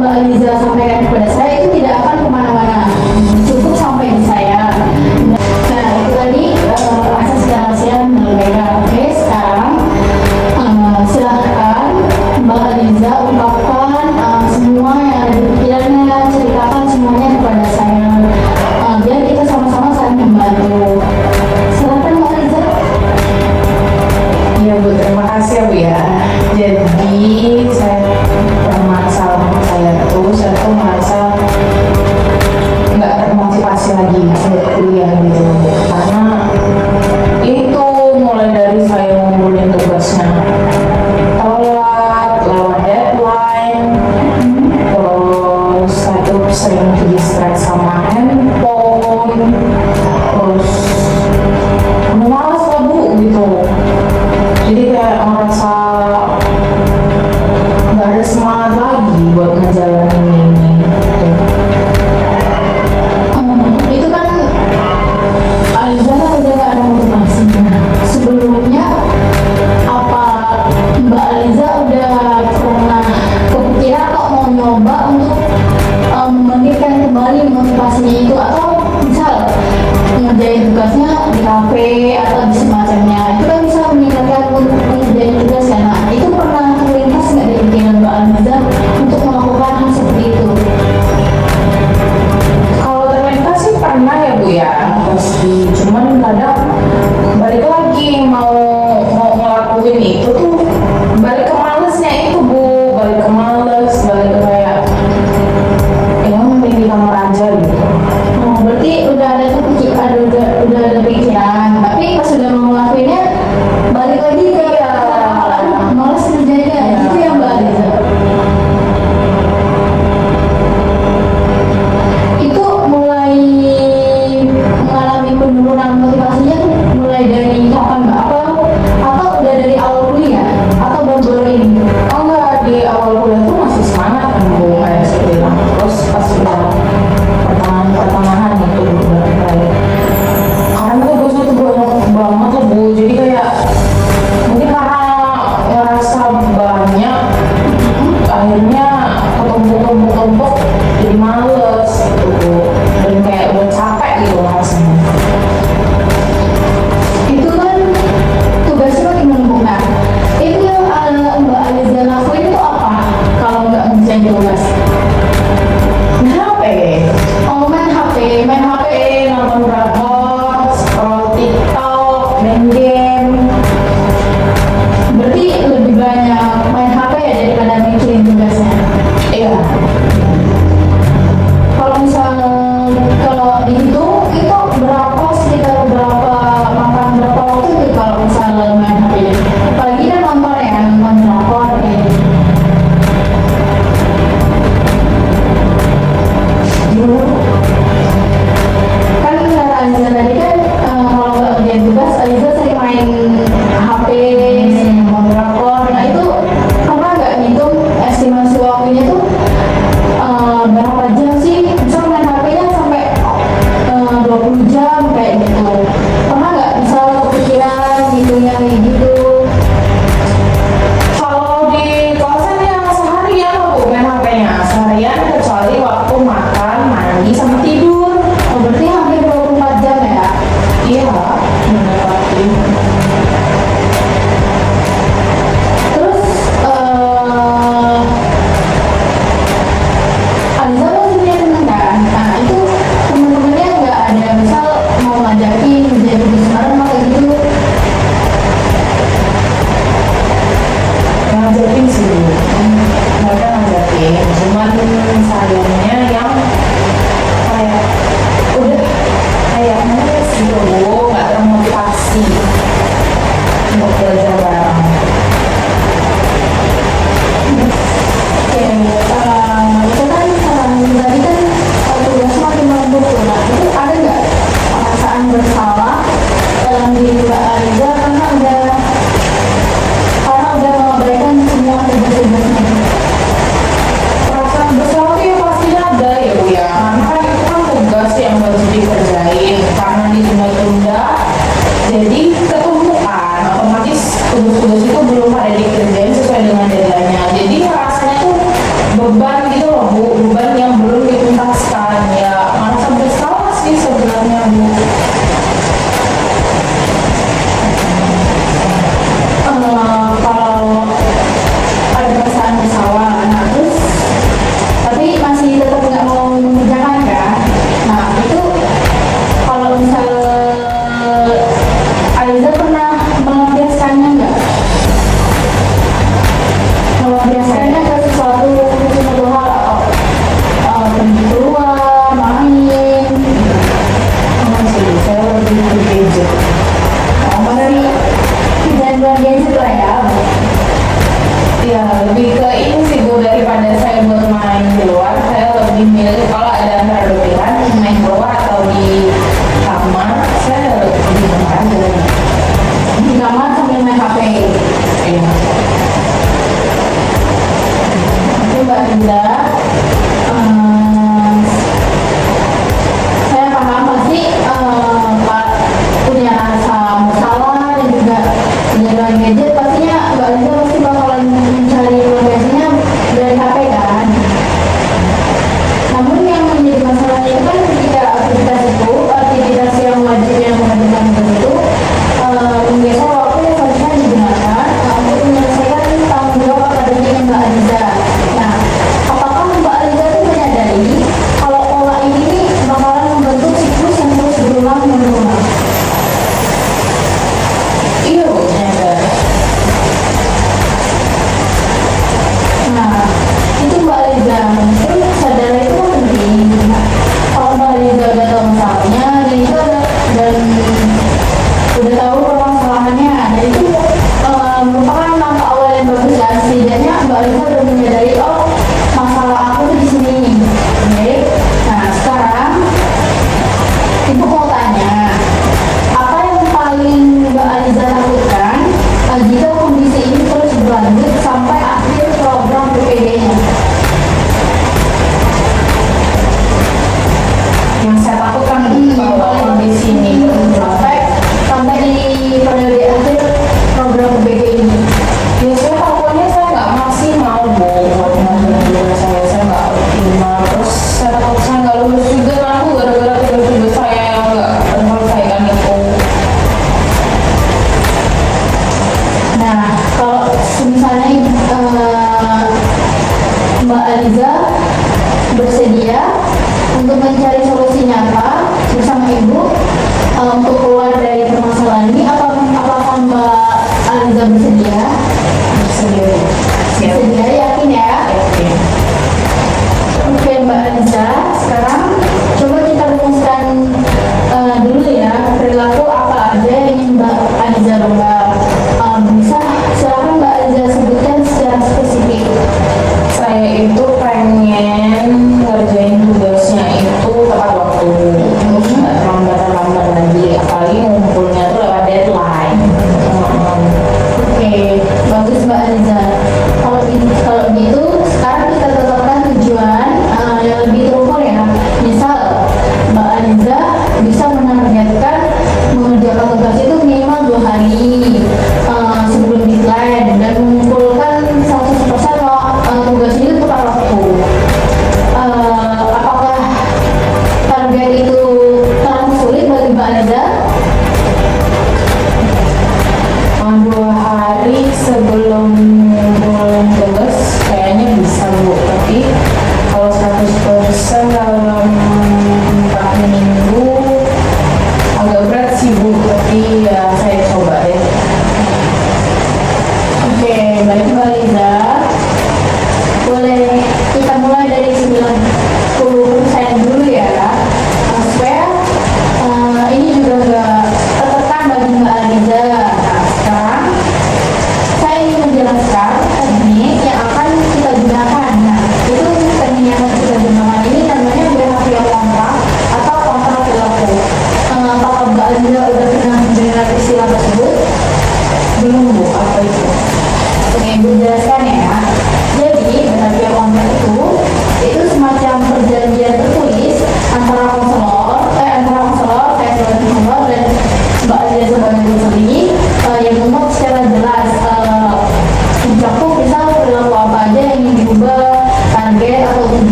Mbak Aliza sampaikan kepada saya itu tidak akan kemana-mana, cukup sampai di saya. Nah itu tadi asas kerahasiaan negara. Oke, sekarang silahkan Mbak Aliza ungkapkan semua yang ada di pikirannya, ceritakan semuanya kepada saya, biar kita sama-sama saling membantu. Silahkan Mbak Aliza. Iya Bu, terima kasih ya Bu ya. Jadi saya merasa nggak termotivasi lagi buat kuliah gitu, karena itu mulai dari saya ngumpulin tugasnya telat, lewat deadline, terus saya tuh sering distract sama handphone, terus udah malas lah Bu gitu. Jadi kayak merasa nggak ada semangat lagi buat ngejalanin ini gitu. Itu kan Aliza kan udah gak ada motivasinya. Sebelumnya apa Mbak Aliza udah pernah kepikiran kok mau nyoba untuk membangkitkan kembali motivasinya itu, atau misal ngerjain tugasnya di kafe atau di semacamnya, itu kan bisa meningkatkan ngerjain tugas kan. Nah, itu pernah terlintas nggak di pikiran Mbak Aliza untuk melakukan hal seperti itu? Kalau terlintas sih pernah ya Bu ya, pasti. Cuman kadang balik lagi mau ngelakuin itu tuh balik ke malesnya itu Bu, balik ke males, balik ke kayak ya mending di kamar aja gitu. Oh, berarti udah ada tuh udah ada pikiran, tapi pas sudah mau ngelakuinnya balik lagi ke Iya. males Bu, beban yang belum dituntaskan. Ya, merasa bersalah sih sebenarnya Bu. Kalau ada perasaan bersalah, nah terus tapi masih tetap nggak mau mengerjakan kan? Nah itu kalau misal Aliza pernah melampiaskannya nggak? Melampiaskannya ke sesuatu hal atau pergi keluar, main, Masih, saya lebih ke gadget. masih dan gadget lah ya. Ya, lebih ke ini sih Bu, daripada saya buat main di luar, saya lebih milih kalau ada antara dua pilihan, main keluar atau di kamar, saya lebih kamar aja. Di kamar sambil main HP. Iya. Itu Mbak Linda, saya paham pasti Pak punya rasa bersalah dan juga penyelenggaraan gadget, pastinya Mbak Linda pasti bakalan mencari informasinya dari HP kan. Namun yang menjadi masalahnya itu kan ketika aktivitas itu, aktivitas yang wajib yang menghadirkan itu menggeser waktu yang seharusnya digunakan untuk menyelesaikan tanggung jawab akademik Mbak Aliza. Nah, apakah Mbak Aliza itu menyadari kalau pola ini bakalan membentuk siklus yang terus berulang menerus? Iya Bu, nyadar. Nah, itu Mbak Aliza. Mungkin sadar itu kan penting. Nah, kalau Mbak Aliza udah tahu masalahnya dan itu dan udah tahu permasalahannya, dan itu merupakan langkah awal yang bagus kan. Setidaknya Mbak Aliza udah menyadari, oh masalah aku tuh di sini. Oke. Nah, sekarang Ibu mau tanya, apa yang paling Mbak Aliza takutkan jika kondisi ini terus berlanjut sampai akhir program PPD-nya? Yang saya takutkan kalau kondisi ini sampai di periode akhir program PPD ini. ya saya takutnya saya nggak maksimal Bu buat ngajarin saya nggak optimal, terus saya takut saya nggak lulus juga nanti gara-gara tugas-tugas saya yang nggak terselesaikan itu. Nah, kalau misalnya Mbak Aliza bersedia untuk mencari solusi nyata bersama Ibu untuk keluar dari permasalahan ini, apakah Mbak Aliza bersedia? Bersedia Bu. Siap. Bersedia, yakin ya? Oke. Oke Mbak Aliza, sekarang coba kita rumuskan dulu ya perilaku apa aja yang ingin Mbak Aliza rubah. Bisa silakan Mbak Aliza sebutkan secara spesifik. Saya itu pengen ngerjain tugasnya itu tepat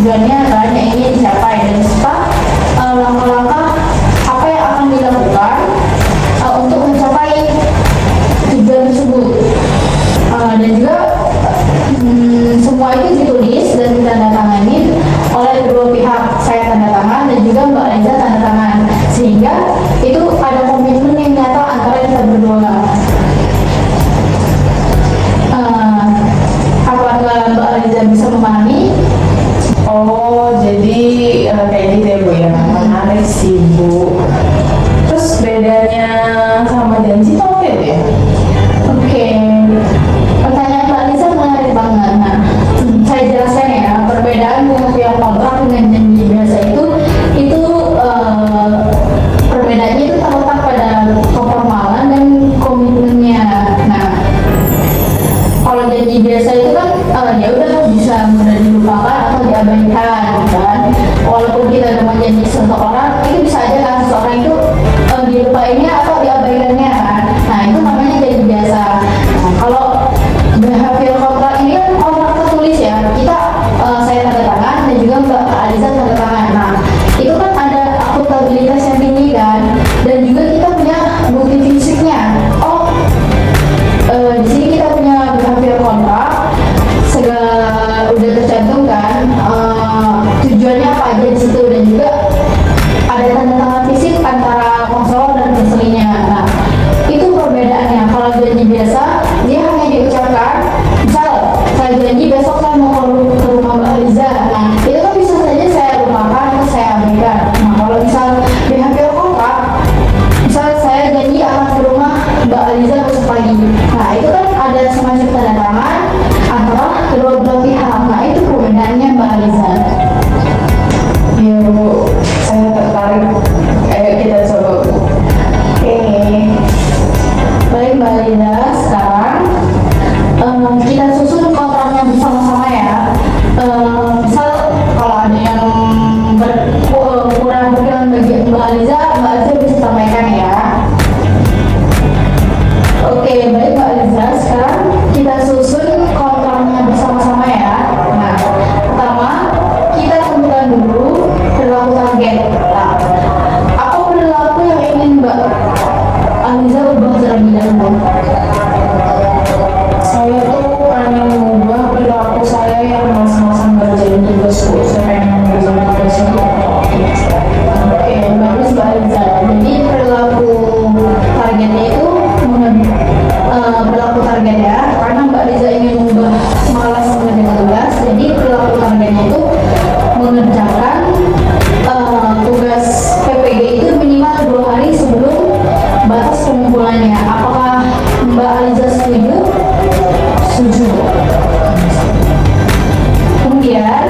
tujuannya kan yang ingin dicapai, dan serta langkah-langkah apa yang akan dilakukan untuk mencapai tujuan tersebut. Dan juga semua itu ditulis dan ditandatangani oleh kedua pihak, saya tanda tangan dan juga Mbak Liza tanda tangan, sehingga itu ada komitmen yang nyata antara kita berdua. Apakah Mbak Liza bisa memahami? Oh, jadi kayak gitu ya Bu ya. Menarik sih Bu. Terus bedanya sama janji itu apa ya? Oke, pertanyaan Mbak Liza menarik banget. Nah, saya jelaskan ya, perbedaan pengertian kontrak dengan janji biasa itu perbedaannya itu terletak pada keformalan dan komitmennya. Nah, kalau janji biasa itu kan ya udah bisa mudah dilupakan atau diabaikan kan. Walaupun kita udah janji seseorang, itu bisa aja kan seseorang itu dilupainnya atau diabaikannya kan. Nah, itu namanya janji biasa. Nah, kalau behavior kontrak ini kan kontrak tertulis ya. Kita saya tanda tangan dan juga Mbak Aliza tanda tangan. Nah, itu kan ada akuntabilitas yang tinggi kan, dan juga kita punya bukti fisiknya. Oh, di sini kita punya behavior kontrak, segala udah tercantum kan tujuannya apa aja di situ, dan juga ada tanda tangan fisik antara konselor dan konselingnya. Nah, itu perbedaannya. Kalau janji biasa dia hanya diucapkan, misal saya janji besok saya mau ke rumah Mbak Liza. Nah, itu kan bisa saja saya lupakan atau saya abaikan. Nah, kalau misal behavior kontrak, misal saya janji akan ke rumah Mbak Liza besok pagi. Nah, itu kan ada semacam tanda tangan antara kedua belah pihak. Nah, itu perbedaannya Mbak Liza. Iya Bu, saya tertarik. Ayo kita coba Bu. Oke, baik Mbak Liza, sekarang kita susun kontraknya bersama-sama ya. Misal kalau ada yang kurang berkenan bagi Mbak Liza bisa sampaikan ya. Oke, baik Mbak Liza, sekarang kita susun kontraknya bersama-sama ya. Nah, pertama kita tentukan dulu perilaku target. Nah, apa perilaku yang ingin Mbak Liza ubah terlebih dahulu? Saya tuh pengen mengubah perilaku saya yang mas-masan ngerjain tugas Bu. Saya pengen ngerjain tugas itu. Oke, bagus Mbak Liza. Jadi perilaku targetnya itu perilaku target ya, karena Mbak Liza ingin mengubah malas mengerjakan tugas. Jadi perilaku targetnya itu mengerjakan tugas PPG itu minimal 2 hari sebelum batas pengumpulannya. Apakah Mbak Liza setuju? Setuju. Kemudian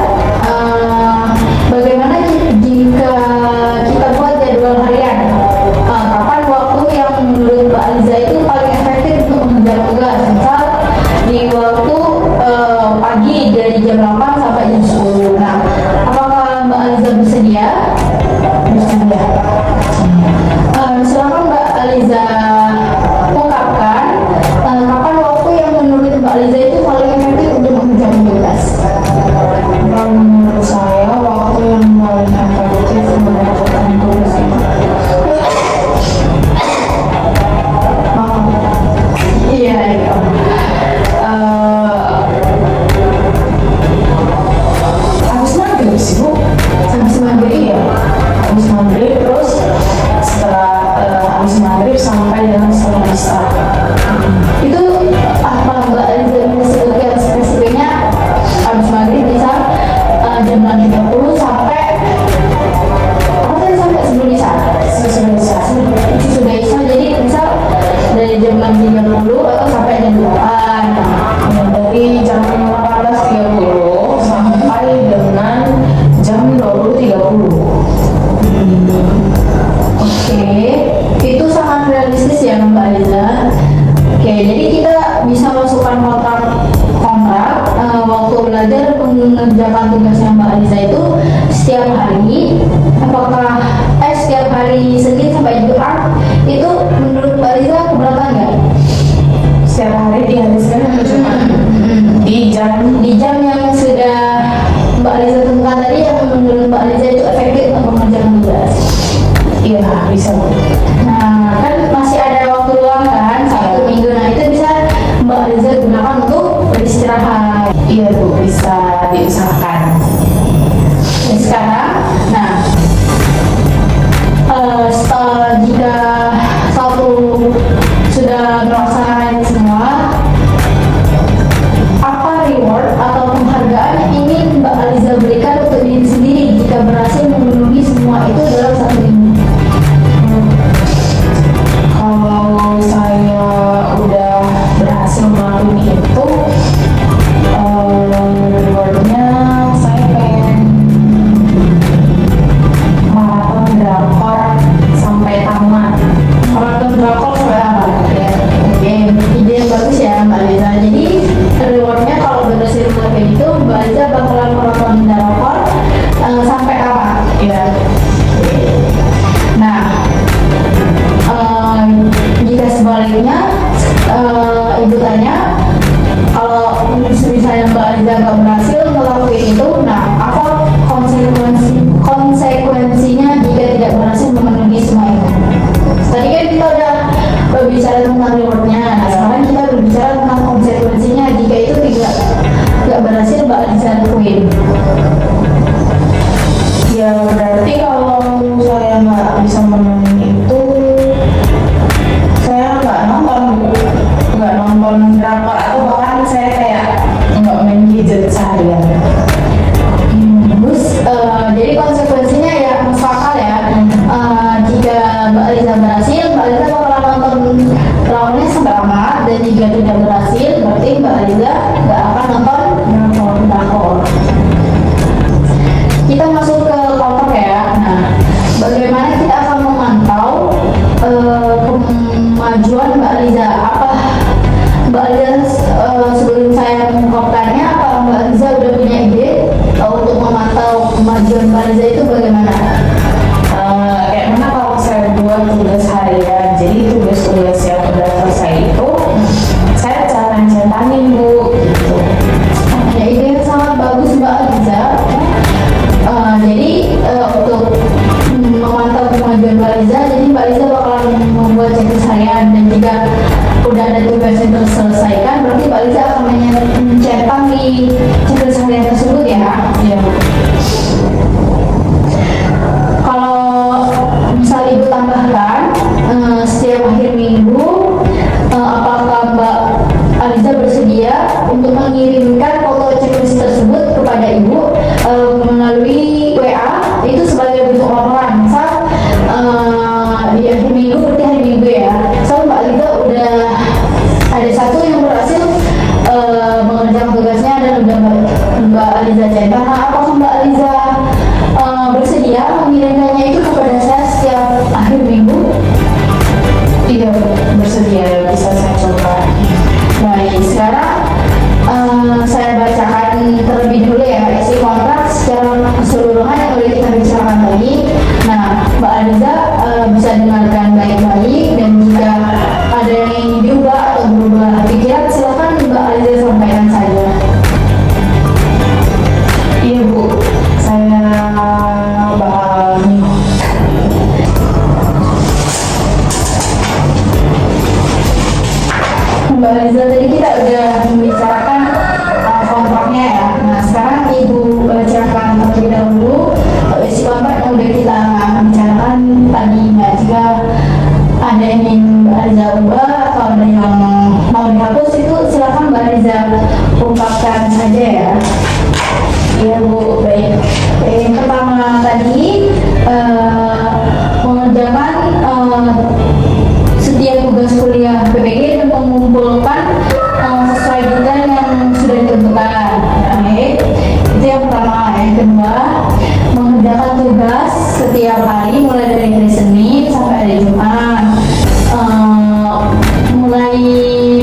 bagaimana jika kita buat jadwal harian? Kapan waktu yang menurut Mbak Liza itu paling efektif untuk mengerjakan tugas? Misal di waktu pagi dari jam 8 sampai jam 10. Nah, apakah Mbak Liza bersedia? Bersedia. Silakan Mbak Liza ungkapkan kapan waktu yang menurut Mbak Liza itu paling efektif untuk mengerjakan tugas. Kalau menurut saya waktu yang paling efektif mengerjakan tugas itu Iya. habis maghrib sih Bu. Habis maghrib ya. Habis maghrib, terus setelah habis maghrib sampai dengan setelah isya. Itu apa Mbak Liza bisa sebutkan spesifiknya? Habis maghrib bisa jam 6.30 sampai apa tadi, sampai sebelum isya? Sesudah isya. Sudah isya, jadi misal dari jam 6.30 atau sampai jam 8. Dari jam 18.30 sampai dengan jam 20.30. Oke, itu sangat realistis ya Mbak Liza. Oke, jadi kita bisa masukkan kontrak waktu belajar mengerjakan tugasnya Mbak Liza itu setiap hari. Apakah setiap hari Senin sampai Jumat itu menurut Mbak Liza keberatan nggak? Setiap hari dihabiskan cuma di jam Di jam yang sudah Mbak Liza tentukan tadi diusahakan. Dan sekarang, nah, jika satu sudah melaksanakan semua, apa reward atau penghargaan yang ingin Mbak Aliza berikan untuk diri sendiri jika berhasil memenuhi semua itu dalam satu minggu? Kalau saya udah berhasil melakukan itu, rewardnya saya pengen maraton drakor sampai tamat. Maraton drakor sampai apa? Ya, oke, ide yang bagus ya Mbak Aliza. Jadi rewardnya kalau berhasil melakukan itu, Mbak Aliza bakalan maraton drakor sampai apa? Ya, Nah, jika sebaliknya, ibu tanya, kalau misalnya Mbak Aliza nggak berhasil ngelakuin itu, nah apa konsekuensinya jika tidak berhasil memenuhi semua itu? Tadi kan kita udah berbicara tentang rewardnya, nah sekarang kita berbicara tentang konsekuensinya jika itu tidak berhasil Mbak Aliza lakuin. ya berarti kalau saya nggak bisa memenuhi itu, saya nggak nonton drakor, atau bahkan saya kayak nggak main gadget seharian. Terus, jadi konsekuensinya ya masuk akal ya. Jika Mbak Aliza berhasil, Mbak Aliza bakalan nonton lawannya sampai tamat, dan jika tidak berhasil, berarti Mbak Aliza nggak akan nonton drakor. Kita masuk ke kelompok ya. Nah, bagaimana kita akan memantau kemajuan Mbak Aliza? Apa Mbak Aliza, sebelum saya mengungkapkannya, apa Mbak Aliza udah punya ide untuk memantau kemajuan Mbak Aliza itu bagaimana? Kayak mana kalau saya buat tugas harian, jadi tugas-tugas yang udah selesai itu saya centangin Bu, gitu. Ya, ide yang sangat bagus Mbak Aliza. Jadi untuk memantau kemajuan Mbak Aliza, jadi Mbak Aliza bakalan membuat checklist harian, dan jika udah ada tugas yang terselesaikan, berarti Mbak Aliza akan mencetak di checklist harian tersebut ya. Iya Bu. Kalau misal Ibu tambahkan setiap akhir minggu, apakah Mbak Aliza bersedia untuk mengirimkan foto checklist tersebut kepada Ibu melalui WA, itu sebagai bentuk laporan. Misal di akhir minggu, berarti hari Minggu ya, so Mbak Aliza udah ada satu yang berhasil mengerjakan tugasnya dan udah Mbak Aliza cetak. Nah, apakah Mbak Aliza bersedia mengirimkannya itu kepada saya setiap akhir minggu? Iya bersedia, bisa saya coba. Baik, sekarang saya bacakan terlebih dulu ya isi kontrak secara keseluruhan yang udah kita bicarakan tadi. Nah, Mbak Aliza bisa dengarkan baik-baik, dan jika ada yang ingin diubah atau berubah pikiran, silakan Mbak Aliza sampaikan saja. Iya Bu, saya bakal Mbak Aliza, tadi kita udah membicarakan kontraknya ya. Nah, sekarang Ibu bacakan terlebih dahulu isi kontrak yang udah kita bicarakan tadi. Nah, jika ada yang ingin Mbak Aliza ubah atau ada yang mau dihapus, itu silakan Mbak Aliza ungkapkan saja ya. Iya Bu, baik. Yang pertama tadi mengerjakan setiap tugas kuliah PPG dan mengumpulkan sesuai deadline yang sudah ditentukan. Baik, itu yang pertama. Yang kedua, mengerjakan tugas setiap hari mulai dari hari Senin sampai hari Jumat, mulai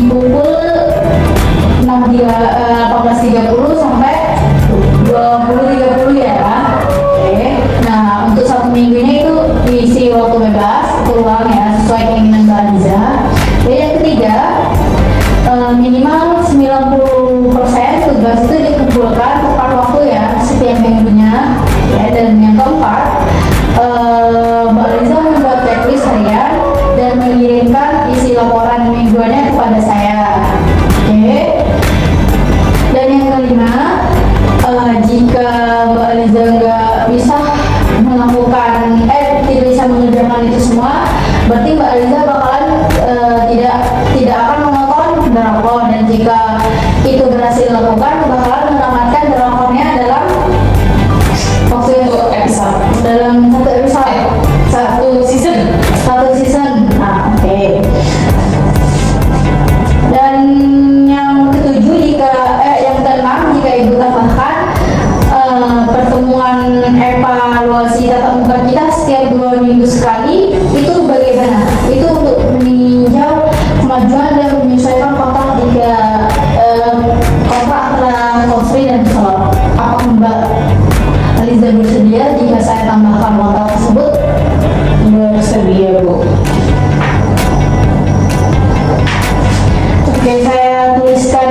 pukul 18.30 sampai 20.30 ya. Oke. Nah, untuk satu minggunya itu diisi waktu bebas, itu ruang ya, sesuai keinginan Mbak Aliza. Dan yang ketiga, minimal 90% tugas itu dikumpulkan tepat waktu ya, setiap minggunya. Ya, dan yang keempat, Mbak Aliza membuat checklist harian dan mengirimkan isi laporan mingguannya kepada saya. Oke. Dan yang kelima, evaluasi tatap muka kita setiap 2 minggu sekali itu bagaimana? Itu untuk meninjau kemajuan dan menyesuaikan kontrak kontrak antara konseling dan pesohor. Apakah Mbak Aliza bersedia jika saya tambahkan kontrak tersebut? Bersedia, Bu. Oke, saya tuliskan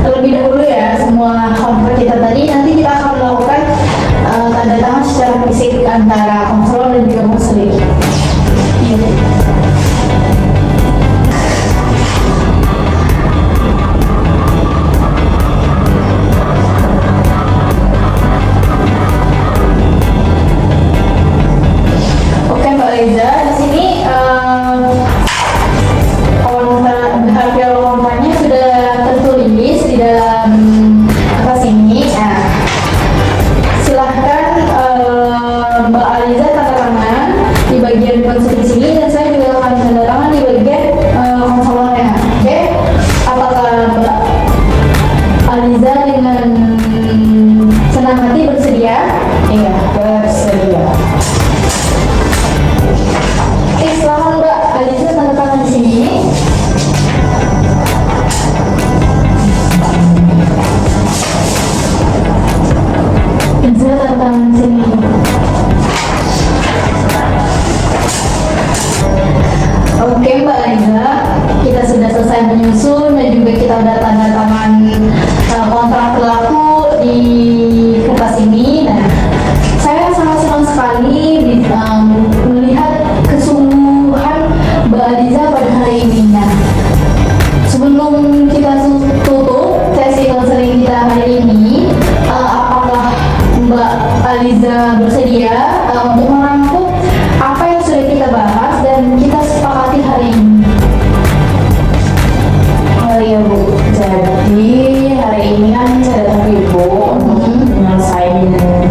terlebih dahulu ya semua kontrak kita tadi. Nanti kita akan melakukan tanda tangan secara fisik antara konselor dan juga konseling. Iya. Oke Mbak Liza, di sini harga kontraknya sudah tertulis di dalam atas ini. Nah, silahkan Mbak Aliza tanda tangan di bagian konseling sini dan saya juga akan tanda tangan di bagian konselornya. Oke, apakah Mbak Aliza dengan senang hati bersedia? Iya, bersedia. Oke, silahkan Mbak Aliza tanda tangan di sini. Aliza tanda tangan di sini. Oke Mbak Aliza, kita sudah selesai menyusun dan juga kita udah tanda tangan kontrak pelaku di kertas ini. Nah, saya sangat senang sekali melihat kesungguhan Mbak Aliza pada hari ini. Nah, sebelum kita tutup sesi konseling kita hari ini, apakah Mbak Aliza bersedia untuk merangkum apa yang sudah kita bahas dan kita sepakati hari ini? Oh iya, Bu. Jadi hari ini kan saya datang ke Ibu untuk menyelesaikan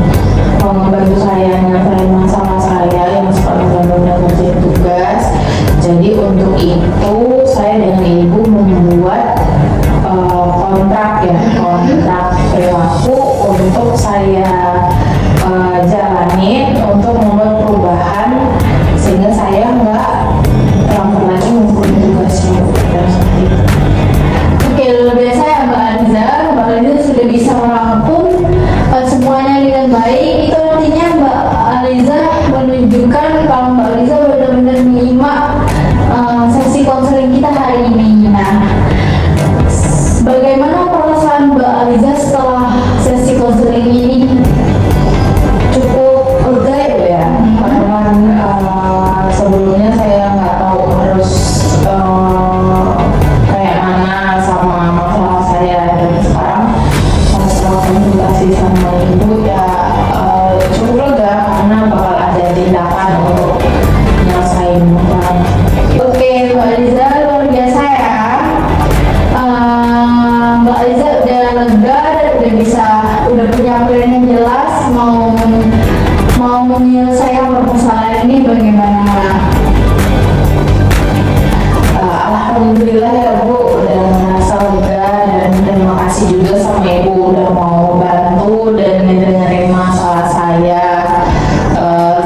membantu saya menyelesaikan masalah saya yang suka mengganggu dan ngerjain tugas. Jadi untuk itu saya dengan Ibu membuat kontrak perilaku untuk saya jalanin untuk membuat perubahan sehingga saya nggak terlambat lagi mempunyai tugasnya. Dan seperti itu. Oke, luar biasa ya Mbak Aliza. Mbak Aliza sudah bisa merangkum semuanya dengan baik. Itu artinya Mbak Aliza menunjukkan kalau Mbak Aliza benar-benar menyimak sesi konseling kita hari ini. Nah, bagaimana perasaan Mbak Aliza setelah sesi konseling ini? Cukup lega ya, Bu ya. Karena sebelumnya saya nggak tahu harus kayak mana sama masalah saya, dan sekarang setelah konsultasi sama Ibu ya cukup lega karena bakal ada tindakan untuk nyelesain masalah. Oke, Mbak Aliza luar biasa ya. Mbak Aliza udah lega dan udah punya plan yang jelas mau menyelesaikan permasalahan ini bagaimana. Alhamdulillah ya Bu, udah merasa lega dan terima kasih juga sama Ibu udah mau bantu dan ngedengerin masalah saya.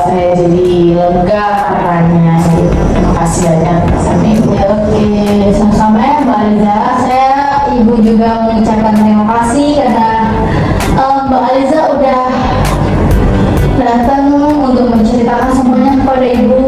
Saya jadi lega karena terima kasih banyak sama Ibu. Oke, sama-sama ya Mbak Aliza. Saya Ibu juga mengucapkan terima kasih karena Mbak Aliza udah datang untuk menceritakan semuanya kepada Ibu